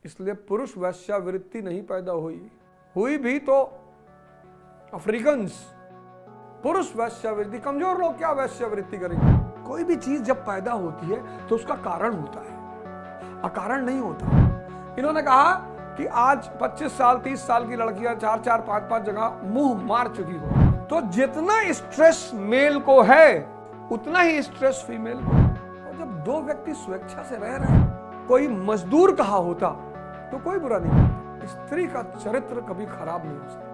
इसलिए पुरुष वैश्यावृत्ति नहीं पैदा हुई भी तो अफ्रीकन्स। पुरुष वैश्यावृत्ति, कमजोर लोग क्या वैश्यावृत्ति करेंगे? कोई भी चीज जब पैदा होती है तो उसका कारण होता है, अकारण नहीं होता। इन्होंने कहा कि आज 25 साल 30 साल की लड़कियां 4-4 5-5 जगह मुंह मार चुकी हो। तो जितना स्ट्रेस मेल को है उतना ही स्ट्रेस फीमेल को। और जब दो व्यक्ति स्वेच्छा से रह रहे हैं, कोई मजदूर कहा होता तो कोई बुरा नहीं होता। स्त्री का चरित्र कभी खराब नहीं हो सकता।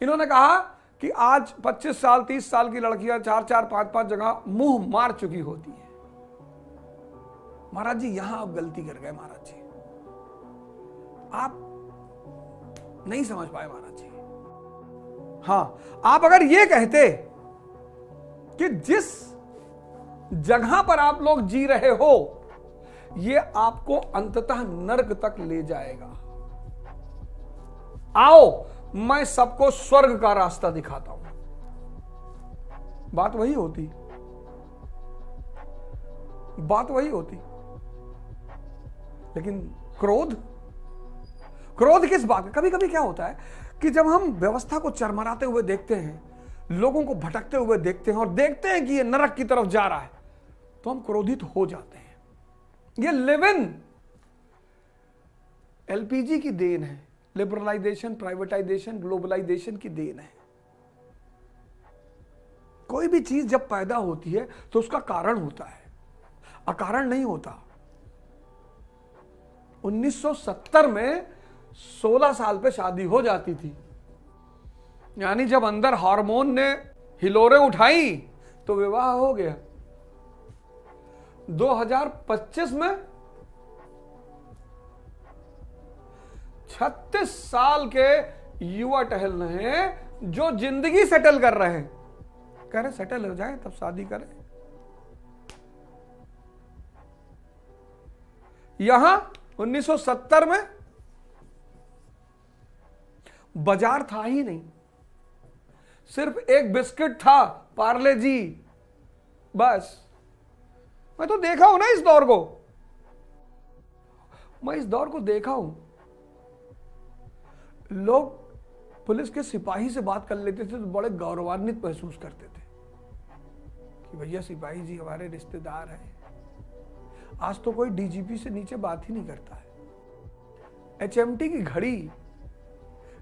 इन्होंने कहा कि आज 25 साल 30 साल की लड़कियां 4-4 5-5 जगह मुंह मार चुकी होती है। महाराज जी यहां आप गलती कर गए। महाराज जी आप नहीं समझ पाए। महाराज जी हां, आप अगर ये कहते कि जिस जगह पर आप लोग जी रहे हो ये आपको अंततः नरक तक ले जाएगा, आओ मैं सबको स्वर्ग का रास्ता दिखाता हूं, बात वही होती। लेकिन क्रोध किस बात का? कभी कभी क्या होता है कि जब हम व्यवस्था को चरमराते हुए देखते हैं, लोगों को भटकते हुए देखते हैं और देखते हैं कि ये नरक की तरफ जा रहा है, तो हम क्रोधित हो जाते हैं। ये लिव इन एलपीजी की देन है, लिबरलाइजेशन, प्राइवेटाइजेशन, ग्लोबलाइजेशन की देन है। कोई भी चीज जब पैदा होती है तो उसका कारण होता है, अकारण नहीं होता। 1970 में 16 साल पे शादी हो जाती थी, यानी जब अंदर हार्मोन ने हिलोरे उठाई तो विवाह हो गया। 2025 में 36 साल के युवा टहल रहे हैं जो जिंदगी सेटल कर रहे हैं, कह रहे सेटल हो जाए तब शादी करें। यहां 1970 में बाजार था ही नहीं, सिर्फ एक बिस्किट था पार्ले जी, बस। मैं तो देखा हूं ना इस दौर को, मैं इस दौर को देखा हूं। लोग पुलिस के सिपाही से बात कर लेते थे तो बड़े गौरवान्वित महसूस करते थे कि भैया सिपाही जी हमारे रिश्तेदार हैं। आज तो कोई डीजीपी से नीचे बात ही नहीं करता है। एचएमटी की घड़ी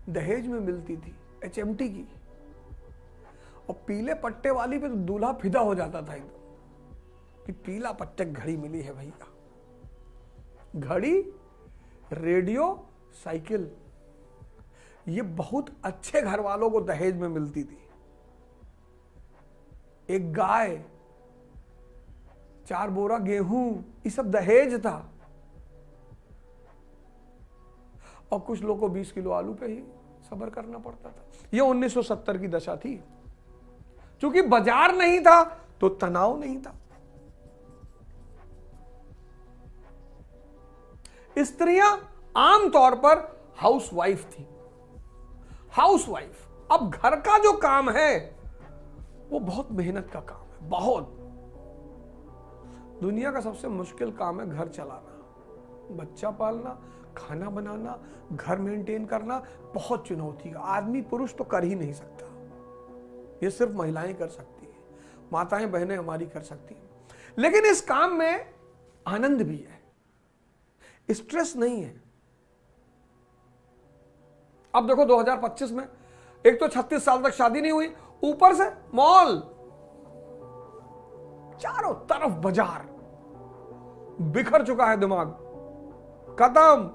दहेज में मिलती थी, एचएमटी की, और पीले पट्टे वाली पे तो दूल्हा फिदा हो जाता था एकदम कि पीला पट्टे घड़ी मिली है भैया। घड़ी, रेडियो, साइकिल, ये बहुत अच्छे घर वालों को दहेज में मिलती थी। एक गाय, 4 बोरा गेहूं, ये सब दहेज था। और कुछ लोगों को 20 किलो आलू पे ही सब्र करना पड़ता था। ये 1970 की दशा थी। चूंकि बाजार नहीं था तो तनाव नहीं था। स्त्रियां आमतौर पर हाउसवाइफ थी। हाउसवाइफ, अब घर का जो काम है वो बहुत मेहनत का काम है, बहुत। दुनिया का सबसे मुश्किल काम है घर चलाना, बच्चा पालना, खाना बनाना, घर मेंटेन करना, बहुत चुनौती का। आदमी पुरुष तो कर ही नहीं सकता, ये सिर्फ महिलाएं कर सकती हैं, माताएं बहनें हमारी कर सकती हैं। लेकिन इस काम में आनंद भी है, स्ट्रेस नहीं है। अब देखो 2025 में एक तो 36 साल तक शादी नहीं हुई, ऊपर से मॉल, चारों तरफ बाजार, बिखर चुका है दिमाग, खत्म,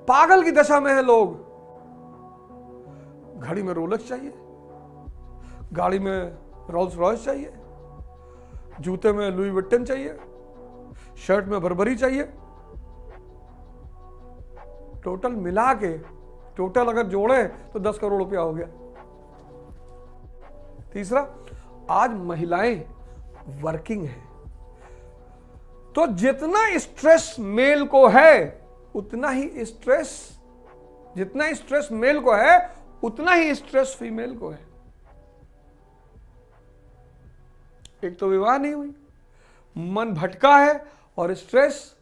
पागल की दशा में है लोग। घड़ी में रोलेक्स चाहिए, गाड़ी में रोल्स रॉयस चाहिए, जूते में लुई विट्टन चाहिए, शर्ट में बर्बरी चाहिए। टोटल मिला के, टोटल अगर जोड़े तो 10 करोड़ रुपया हो गया। तीसरा, आज महिलाएं वर्किंग हैं, तो जितना स्ट्रेस मेल को है उतना ही स्ट्रेस, जितना स्ट्रेस मेल को है उतना ही स्ट्रेस फीमेल को है। एक तो विवाह नहीं हुई, मन भटका है और स्ट्रेस,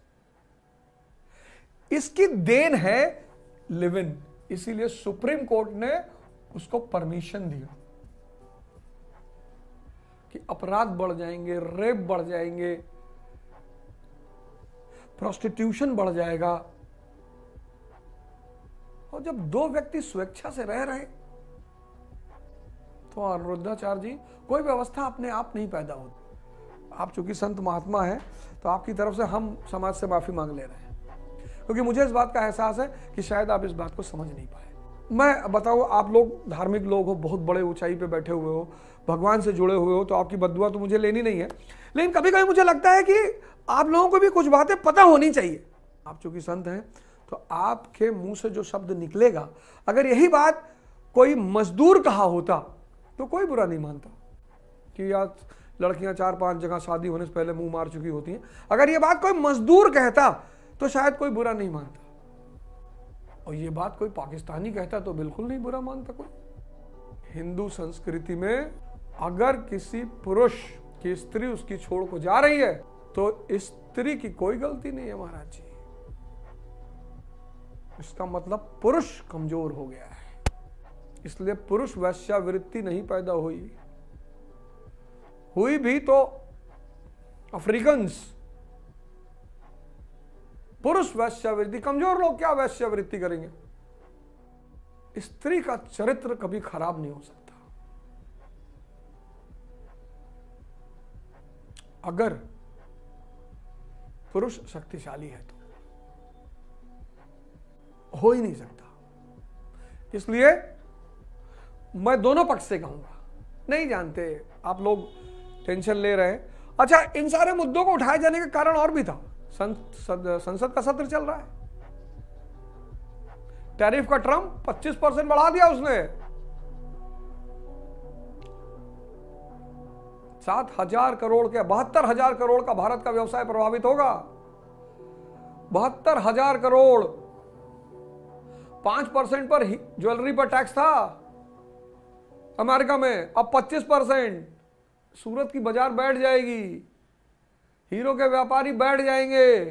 इसकी देन है लिव इन। इसीलिए सुप्रीम कोर्ट ने उसको परमिशन दिया कि अपराध बढ़ जाएंगे, रेप बढ़ जाएंगे, प्रोस्टिट्यूशन बढ़ जाएगा। और जब दो व्यक्ति स्वेच्छा से रह रहे तो अनुरुद्धाचार्य जी, कोई व्यवस्था अपने आप नहीं पैदा होती। आप चूंकि संत महात्मा हैं तो आपकी तरफ से हम समाज से माफी मांग ले रहे हैं, क्योंकि मुझे इस बात का एहसास है कि शायद आप इस बात को समझ नहीं पाए। मैं बताऊं, आप लोग धार्मिक लोग हो, बहुत बड़े ऊंचाई पे बैठे हुए हो, भगवान से जुड़े हुए हो, तो आपकी बद्दुआ तो मुझे लेनी नहीं है, लेकिन कभी कभी मुझे लगता है कि आप लोगों को भी कुछ बातें पता होनी चाहिए। आप चूंकि संत हैं तो आपके मुंह से जो शब्द निकलेगा, अगर यही बात कोई मजदूर कहा होता तो कोई बुरा नहीं मानता कि यार लड़कियां 4-5 जगह शादी होने से पहले मुंह मार चुकी होती हैं। अगर ये बात कोई मजदूर कहता तो शायद कोई बुरा नहीं मानता, और ये बात कोई पाकिस्तानी कहता तो बिल्कुल नहीं बुरा मानता कोई। हिंदू संस्कृति में अगर किसी पुरुष की स्त्री उसकी छोड़ को जा रही है तो स्त्री की कोई गलती नहीं है महाराज जी। इसका मतलब पुरुष कमजोर हो गया है, इसलिए पुरुष वैश्यावृत्ति नहीं पैदा हुई भी तो अफ्रीकन्स। पुरुष वैश्यावृत्ति, कमजोर लोग क्या वैश्यावृत्ति करेंगे? स्त्री का चरित्र कभी खराब नहीं हो सकता अगर पुरुष शक्तिशाली है तो, हो ही नहीं सकता। इसलिए मैं दोनों पक्ष से कहूंगा, नहीं जानते आप लोग टेंशन ले रहे हैं। अच्छा, इन सारे मुद्दों को उठाए जाने का कारण और भी था। संसद का सत्र चल रहा है, टैरिफ का ट्रम्प 25% बढ़ा दिया उसने। 7,000 करोड़ के 72,000 करोड़ का भारत का व्यवसाय प्रभावित होगा। 72,000 करोड़। 5% पर ज्वेलरी पर टैक्स था अमेरिका में, अब 25%। सूरत की बाजार बैठ जाएगी, हीरो के व्यापारी बैठ जाएंगे।